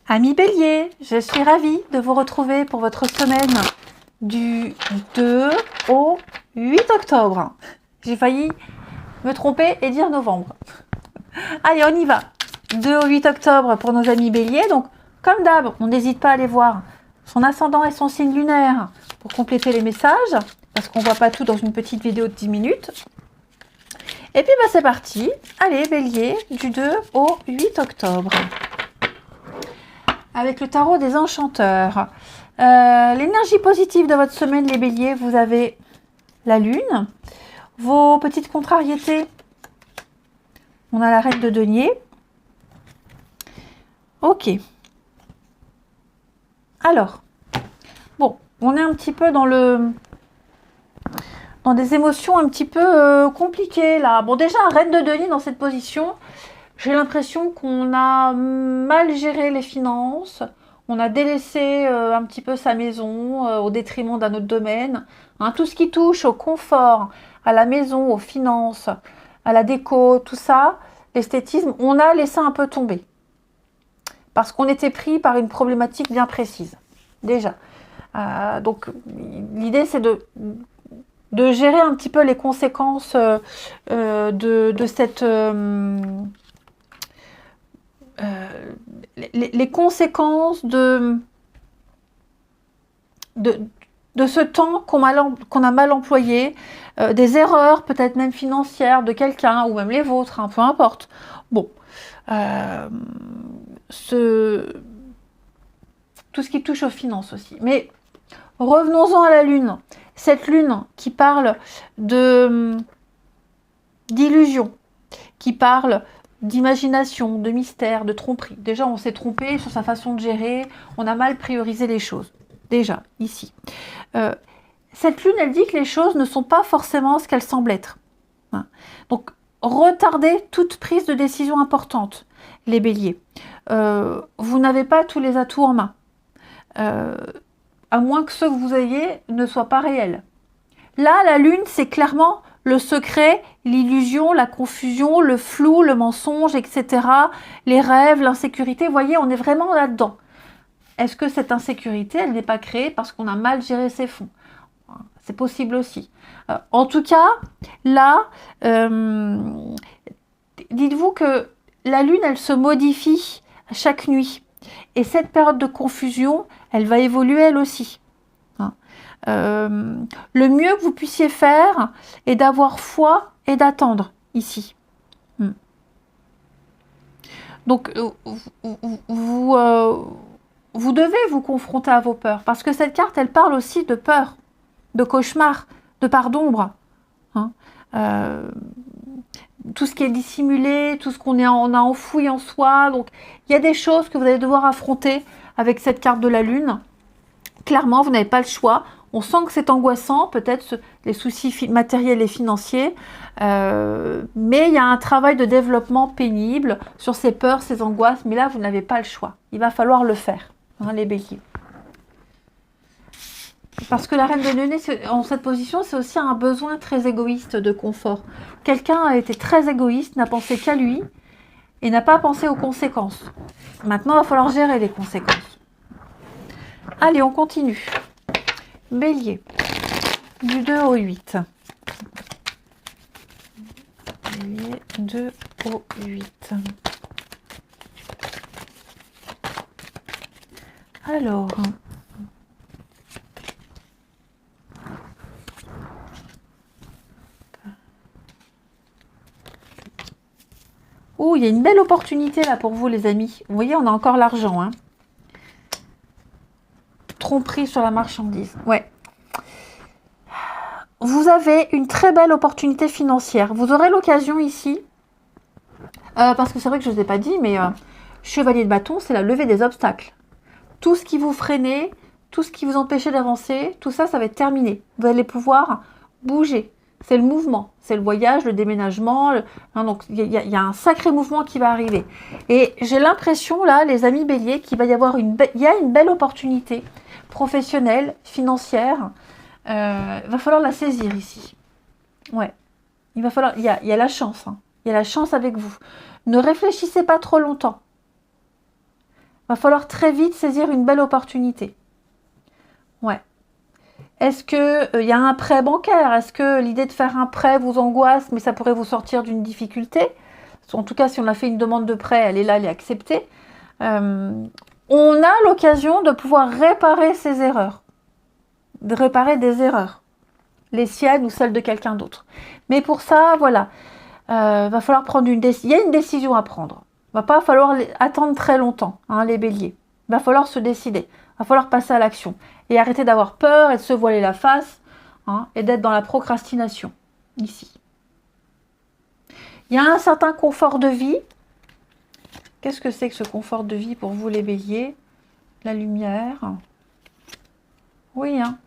Amis Bélier, je suis ravie de vous retrouver pour votre semaine du 2 au 8 octobre. J'ai failli me tromper et dire novembre. Allez, on y va. 2 au 8 octobre pour nos amis Bélier. Donc, comme d'hab, on n'hésite pas à aller voir son ascendant et son signe lunaire pour compléter les messages, parce qu'on ne voit pas tout dans une petite vidéo de 10 minutes. Et puis, c'est parti. Allez, Bélier, du 2 au 8 octobre. Avec le tarot des enchanteurs. L'énergie positive de votre semaine, les béliers, vous avez la lune. Vos petites contrariétés, on a la reine de denier. Ok. Alors, bon, on est un petit peu dans des émotions un petit peu compliquées là. Bon, déjà, reine de denier dans cette position, j'ai l'impression qu'on a mal géré les finances, on a délaissé un petit peu sa maison au détriment d'un autre domaine. Hein, tout ce qui touche au confort, à la maison, aux finances, à la déco, tout ça, l'esthétisme, on a laissé un peu tomber. Parce qu'on était pris par une problématique bien précise, déjà. Donc, l'idée, c'est de gérer un petit peu les conséquences de cette... les conséquences de ce temps qu'on a mal employé, des erreurs peut-être même financières de quelqu'un ou même les vôtres, hein, peu importe. Bon, tout ce qui touche aux finances aussi. Mais revenons-en à la lune. Cette lune qui parle d'illusion, qui parle d'imagination, de mystère, de tromperie. Déjà, on s'est trompé sur sa façon de gérer, on a mal priorisé les choses. Déjà, ici. Cette lune, elle dit que les choses ne sont pas forcément ce qu'elles semblent être. Hein. Donc, retardez toute prise de décision importante, les béliers. Vous n'avez pas tous les atouts en main. À moins que ceux que vous ayez ne soient pas réels. Là, la lune, c'est clairement le secret, l'illusion, la confusion, le flou, le mensonge, etc. Les rêves, l'insécurité. Vous voyez, on est vraiment là-dedans. Est-ce que cette insécurité, elle n'est pas créée parce qu'on a mal géré ses fonds? C'est possible aussi. En tout cas, là, dites-vous que la lune, elle se modifie chaque nuit. Et cette période de confusion, elle va évoluer elle aussi. Le mieux que vous puissiez faire est d'avoir foi et d'attendre ici. Donc, vous devez vous confronter à vos peurs. Parce que cette carte, elle parle aussi de peur, de cauchemar, de part d'ombre. Tout ce qui est dissimulé, tout ce qu'on a enfoui en soi. Donc, il y a des choses que vous allez devoir affronter avec cette carte de la lune. Clairement, vous n'avez pas le choix. On sent que c'est angoissant, peut-être les soucis matériels et financiers, mais il y a un travail de développement pénible sur ces peurs, ces angoisses, mais là, vous n'avez pas le choix. Il va falloir le faire, hein, les béliers. Parce que la reine de denier, en cette position, c'est aussi un besoin très égoïste de confort. Quelqu'un a été très égoïste, n'a pensé qu'à lui et n'a pas pensé aux conséquences. Maintenant, il va falloir gérer les conséquences. Allez, on continue. Bélier, du 2 au 8. Bélier, 2 au 8. Alors, oh, il y a une belle opportunité là pour vous, les amis. Vous voyez, on a encore l'argent, hein. Tromperie sur la marchandise. Ouais. Vous avez une très belle opportunité financière. Vous aurez l'occasion ici, parce que c'est vrai que je ne vous ai pas dit, mais chevalier de bâton, c'est la levée des obstacles. Tout ce qui vous freinait, tout ce qui vous empêchait d'avancer, tout ça, ça va être terminé. Vous allez pouvoir bouger. C'est le mouvement, c'est le voyage, le déménagement. Donc, il y a un sacré mouvement qui va arriver. Et j'ai l'impression, là, les amis béliers, qu'il va y avoir une belle opportunité professionnelle, financière. Va falloir la saisir ici. Ouais. Il va falloir. Il y a la chance. Hein. Il y a la chance avec vous. Ne réfléchissez pas trop longtemps. Va falloir très vite saisir une belle opportunité. Ouais. Est-ce que y a un prêt bancaire? Est-ce que l'idée de faire un prêt vous angoisse, mais ça pourrait vous sortir d'une difficulté? En tout cas, si on a fait une demande de prêt, elle est là, elle est acceptée. On a l'occasion de pouvoir réparer ses erreurs, de réparer des erreurs, les siennes ou celles de quelqu'un d'autre. Mais pour ça, voilà, va falloir prendre une décision. Il y a une décision à prendre. Il va pas falloir attendre très longtemps, hein, les béliers. Il va falloir se décider. Il va falloir passer à l'action. Et arrêter d'avoir peur et de se voiler la face, hein, et d'être dans la procrastination, ici. Il y a un certain confort de vie. Qu'est-ce que c'est que ce confort de vie pour vous, les béliers? La lumière. Oui, hein.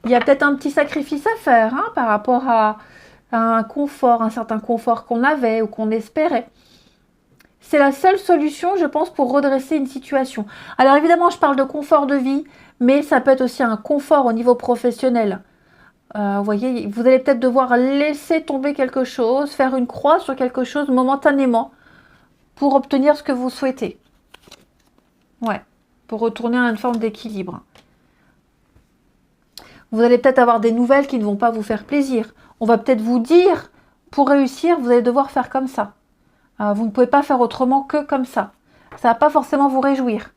Il y a peut-être un petit sacrifice à faire, hein, par rapport à un confort, un certain confort qu'on avait ou qu'on espérait. C'est la seule solution, je pense, pour redresser une situation. Alors évidemment, je parle de confort de vie, mais ça peut être aussi un confort au niveau professionnel. Vous voyez, vous allez peut-être devoir laisser tomber quelque chose, faire une croix sur quelque chose momentanément pour obtenir ce que vous souhaitez. Ouais, pour retourner à une forme d'équilibre. Vous allez peut-être avoir des nouvelles qui ne vont pas vous faire plaisir. On va peut-être vous dire, pour réussir, vous allez devoir faire comme ça. Vous ne pouvez pas faire autrement que comme ça. Ça ne va pas forcément vous réjouir.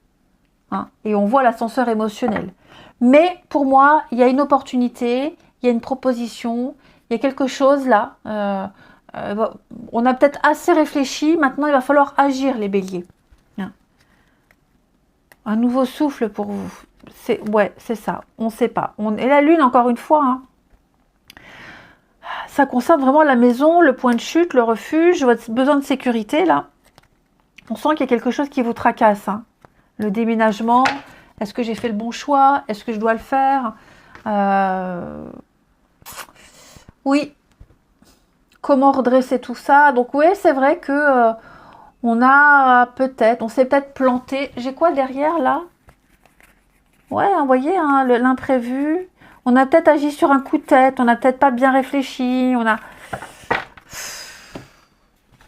Hein, et on voit l'ascenseur émotionnel. Mais pour moi, il y a une opportunité, il y a une proposition, il y a quelque chose là. On a peut-être assez réfléchi, maintenant il va falloir agir, les béliers. Hein. Un nouveau souffle pour vous. Ouais, c'est ça, on ne sait pas. Et la lune, encore une fois, hein, ça concerne vraiment la maison, le point de chute, le refuge, votre besoin de sécurité, là. On sent qu'il y a quelque chose qui vous tracasse. Hein. Le déménagement, est-ce que j'ai fait le bon choix? Est-ce que je dois le faire? Oui. Comment redresser tout ça? Donc oui, c'est vrai que on s'est peut-être planté. J'ai quoi derrière, là? Ouais, vous voyez, hein, l'imprévu. On a peut-être agi sur un coup de tête, on n'a peut-être pas bien réfléchi,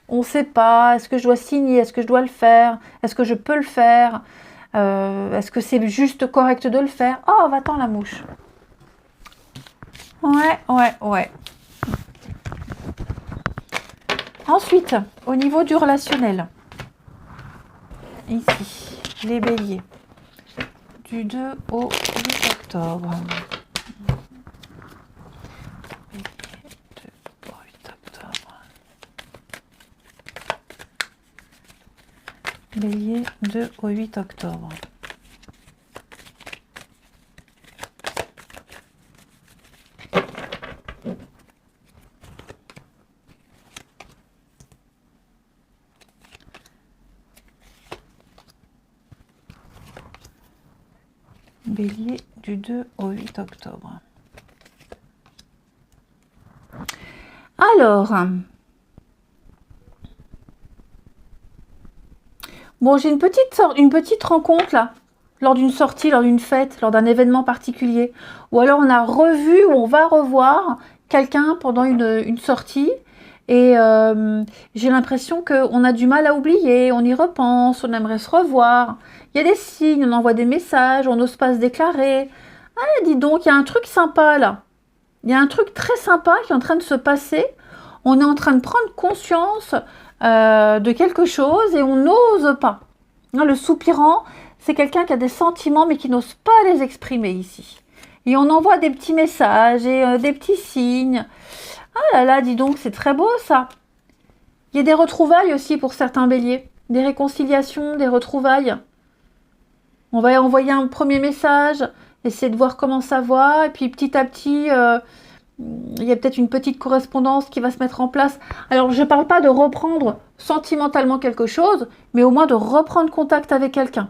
on ne sait pas, est-ce que je dois signer, est-ce que je dois le faire, est-ce que je peux le faire, est-ce que c'est juste correct de le faire? Oh, va-t'en la mouche. Ouais. Ensuite, au niveau du relationnel, ici, les béliers, du 2 au 8 octobre. Bélier, 2 au 8 octobre. Bélier, du 2 au 8 octobre. Alors, bon, j'ai une petite rencontre là, lors d'une sortie, lors d'une fête, lors d'un événement particulier. Ou alors on a revu ou on va revoir quelqu'un pendant une sortie. Et j'ai l'impression qu'on a du mal à oublier, on y repense, on aimerait se revoir. Il y a des signes, on envoie des messages, on n'ose pas se déclarer. Ah, dis donc, il y a un truc sympa là. Il y a un truc très sympa qui est en train de se passer. On est en train de prendre conscience de quelque chose et on n'ose pas. Hein, le soupirant, c'est quelqu'un qui a des sentiments mais qui n'ose pas les exprimer ici. Et on envoie des petits messages et des petits signes. Ah là là, dis donc, c'est très beau ça. Il y a des retrouvailles aussi pour certains béliers. Des réconciliations, des retrouvailles. On va envoyer un premier message, essayer de voir comment ça va. Et puis petit à petit, il y a peut-être une petite correspondance qui va se mettre en place. Alors, je ne parle pas de reprendre sentimentalement quelque chose, mais au moins de reprendre contact avec quelqu'un.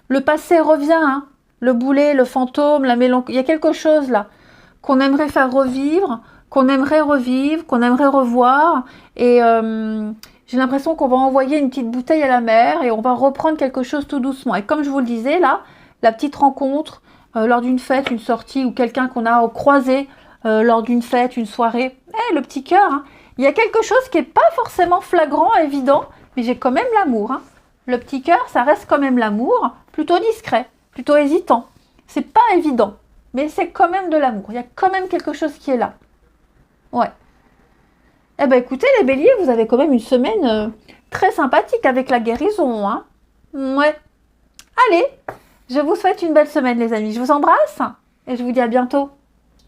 Le passé revient, hein. Le boulet, le fantôme, la mélancolie. Il y a quelque chose là qu'on aimerait faire revivre, qu'on aimerait revivre, qu'on aimerait revoir. Et j'ai l'impression qu'on va envoyer une petite bouteille à la mer et on va reprendre quelque chose tout doucement. Et comme je vous le disais là, la petite rencontre lors d'une fête, une sortie ou quelqu'un qu'on a croisé lors d'une fête, une soirée, le petit cœur, hein. Il y a quelque chose qui n'est pas forcément flagrant, évident, mais j'ai quand même l'amour. Hein. Le petit cœur, ça reste quand même l'amour, plutôt discret, plutôt hésitant. C'est pas évident, mais c'est quand même de l'amour. Il y a quand même quelque chose qui est là. Ouais. Eh ben écoutez les béliers, vous avez quand même une semaine très sympathique avec la guérison, hein. Ouais. Allez, je vous souhaite une belle semaine les amis. Je vous embrasse et je vous dis à bientôt.